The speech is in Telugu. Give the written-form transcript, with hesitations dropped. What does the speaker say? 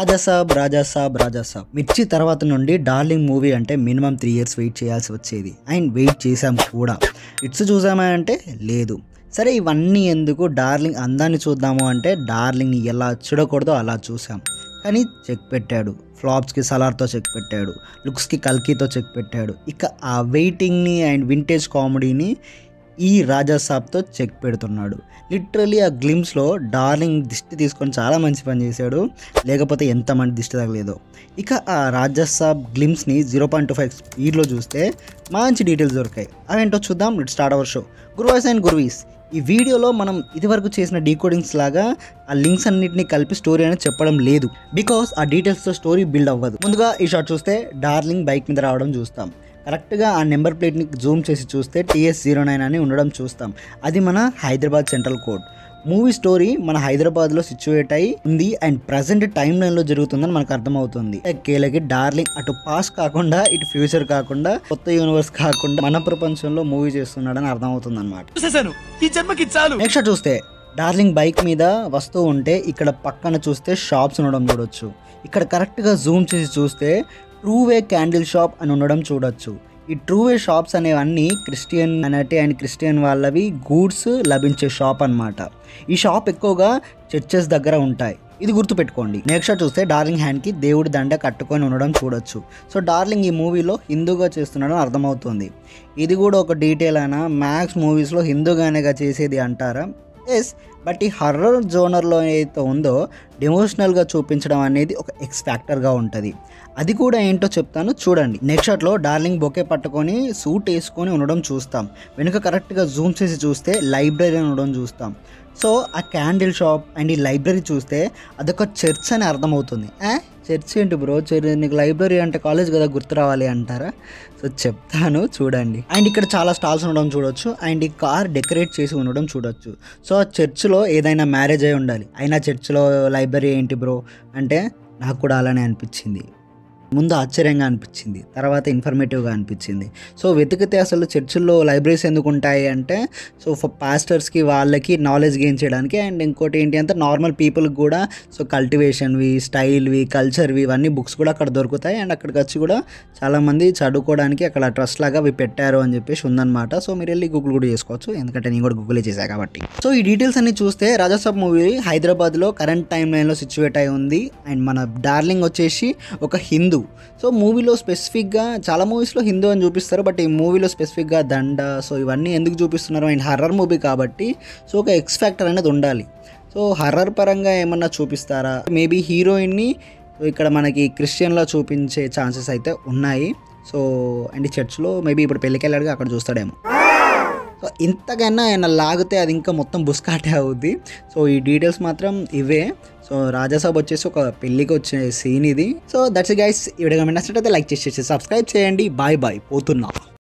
రాజాసాబ్ మిర్చి తర్వాత నుండి డార్లింగ్ మూవీ అంటే మినిమం 3 years వెయిట్ చేయాల్సి వచ్చేది అండ్ వెయిట్ చేసాం కూడా. ఇట్స్ చూసామా అంటే లేదు. సరే ఇవన్నీ ఎందుకు, డార్లింగ్ అందాన్ని చూద్దాము అంటే డార్లింగ్ని ఎలా చూడకూడదో అలా చూసాం. కానీ చెక్ పెట్టాడు, ఫ్లాప్స్కి సలార్తో చెక్ పెట్టాడు, లుక్స్కి కల్కీతో చెక్ పెట్టాడు. ఇక ఆ వెయిటింగ్ని అండ్ వింటేజ్ కామెడీని ఈ రాజాసాబ్తో చెక్ పెడుతున్నాడు. లిటరలీ ఆ గ్లిమ్స్లో డార్లింగ్ దిష్టి తీసుకొని చాలా మంచి పని చేశాడు, లేకపోతే ఎంతమంది దిష్టి తగలేదో. ఇక ఆ రాజాసాబ్ గ్లిమ్స్ని 0.25 స్పీడ్లో చూస్తే మంచి డీటెయిల్స్ దొరికాయి. అవేంటో చూద్దాం. Let's start our show. గురువాస్ అండ్ గురువీస్, ఈ వీడియోలో మనం ఇదివరకు చేసిన డీకోడింగ్స్ లాగా ఆ లింక్స్ అన్నింటినీ కలిపి స్టోరీ అనేది చెప్పడం లేదు, బికాస్ ఆ డీటెయిల్స్తో స్టోరీ బిల్డ్ అవ్వదు. ముందుగా ఈ షాట్ చూస్తే డార్లింగ్ బైక్ మీద రావడం చూస్తాం. కరెక్ట్గా ఆ నెంబర్ ప్లేట్ని జూమ్ చేసి చూస్తే TS09 అని ఉండడం చూస్తాం. అది మన Hyderabad central court. Movie story మన హైదరాబాద్లో సిచ్యువేట్ అయి ఉంది అండ్ ప్రజెంట్ టైం లైన్లో జరుగుతుందని మనకు అర్థమవుతుంది. కేలకి డార్లింగ్ అటు పాస్ కాకుండా ఇటు ఫ్యూచర్ కాకుండా కొత్త యూనివర్స్ కాకుండా మన ప్రపంచంలో మూవీ చేస్తున్నాడని అర్థమవుతుంది అనమాట. నెక్స్ట్ చూస్తే డార్లింగ్ బైక్ మీద వస్తూ ఉంటే ఇక్కడ పక్కన చూస్తే షాప్స్ ఉండడం చూడొచ్చు. ఇక్కడ కరెక్ట్గా జూమ్ చేసి చూస్తే ట్రూవే క్యాండిల్ షాప్ అని ఉండడం చూడొచ్చు. ఈ ట్రూవే షాప్స్ అనేవన్నీ క్రిస్టియన్ కమ్యూనిటీ అండ్ క్రిస్టియన్ వాళ్ళవి గూడ్స్ లభించే షాప్ అనమాట. ఈ షాప్ ఎక్కువగా చర్చెస్ దగ్గర ఉంటాయి, ఇది గుర్తుపెట్టుకోండి. నెక్స్ట్ షాట్ చూస్తే డార్లింగ్ హ్యాండ్కి దేవుడి దండ కట్టుకొని ఉండడం చూడొచ్చు. సో డార్లింగ్ ఈ మూవీలో హిందూగా చేస్తున్నాడని అర్థమవుతుంది. ఇది కూడా ఒక డీటెయిల్ అయినా మ్యాక్స్ మూవీస్లో హిందూగానేగా చేసేది అంటారా? ఎస్, బట్ ఈ హర్రర్ జోనర్లో ఏదైతే ఉందో డివోషనల్గా చూపించడం అనేది ఒక ఎక్స్ ఫ్యాక్టర్గా ఉంటుంది. అది కూడా ఏంటో చెప్తాను చూడండి. నెక్స్ట్ షాట్లో డార్లింగ్ బొకే పట్టుకొని సూట్ వేసుకొని ఉండడం చూస్తాం. వెనుక కరెక్ట్గా జూమ్ చేసి చూస్తే లైబ్రరీ ఉండడం చూస్తాం. సో ఆ క్యాండిల్ షాప్ అండ్ ఈ లైబ్రరీ చూస్తే అదొక చర్చ్ అని అర్థమవుతుంది. చర్చ్ ఏంటి బ్రో, నీకు లైబ్రరీ అంటే కాలేజ్ కదా గుర్తు రావాలి అంటారా? సో చెప్తాను చూడండి. అండ్ ఇక్కడ చాలా స్టాల్స్ ఉండడం చూడొచ్చు అండ్ ఈ కార్ డెకరేట్ చేసి ఉండడం చూడొచ్చు. సో ఆ చర్చ్లో ఏదైనా మ్యారేజ్ అయి ఉండాలి. అయినా చర్చ్లో లైబ్రరీ ఏంటి బ్రో అంటే నాకు కూడా అలానే అనిపించింది. ముందు ఆశ్చర్యంగా అనిపించింది, తర్వాత ఇన్ఫర్మేటివ్గా అనిపించింది. సో వెతికితే అసలు చర్చిల్లో లైబ్రరీస్ ఎందుకు ఉంటాయి అంటే సో పాస్టర్స్కి వాళ్ళకి నాలెడ్జ్ గెయిన్ చేయడానికి. అండ్ ఇంకోటి ఏంటి అంటే నార్మల్ పీపుల్కి కూడా సో కల్టివేషన్వి, స్టైల్వి, కల్చర్వి ఇవన్నీ బుక్స్ కూడా అక్కడ దొరుకుతాయి. అండ్ అక్కడికి వచ్చి కూడా చాలామంది చదువుకోవడానికి అక్కడ ట్రస్ట్ లాగా అవి పెట్టారు అని చెప్పేసి ఉందన్నమాట. సో మీరు వెళ్ళి గూగుల్ కూడా చేసుకోవచ్చు, ఎందుకంటే నేను కూడా గూగులే చేశాను కాబట్టి. సో ఈ డీటెయిల్స్ అన్ని చూస్తే రాజాసాబ్ మూవీ హైదరాబాద్లో కరెంట్ టైం లైన్లో సిచ్యువేట్ అయి ఉంది. అండ్ మన డార్లింగ్ వచ్చేసి ఒక హిందూ. సో మూవీలో స్పెసిఫిక్గా చాలా మూవీస్లో హిందూ అని చూపిస్తారు, బట్ ఈ మూవీలో స్పెసిఫిక్గా దండ. సో ఇవన్నీ ఎందుకు చూపిస్తున్నారు అండ్ హర్రర్ మూవీ కాబట్టి సో ఒక ఎక్స్ ఫ్యాక్టర్ అనేది ఉండాలి. సో హర్రర్ పరంగా ఏమన్నా చూపిస్తారా? మేబీ హీరోయిన్ని ఇక్కడ మనకి క్రిస్టియన్లో చూపించే ఛాన్సెస్ అయితే ఉన్నాయి. సో అండ్ చర్చ్లో మేబీ ఇప్పుడు పెళ్ళికి వెళ్ళాడుగా అక్కడ చూస్తాడేమో. సో ఇంతకైనా ఆయన లాగితే అది ఇంకా మొత్తం బుస్కాటే అవుద్ది. సో ఈ డీటెయిల్స్ మాత్రం ఇవే. సో రాజాసాబ్ వచ్చేసి ఒక పెళ్ళికి వచ్చే సీన్ ఇది. So that's guys. ఈ వీడియో నచ్చినట్లయితే లైక్ చేసి సబ్స్క్రైబ్ చేయండి. బాయ్ పోతున్నా.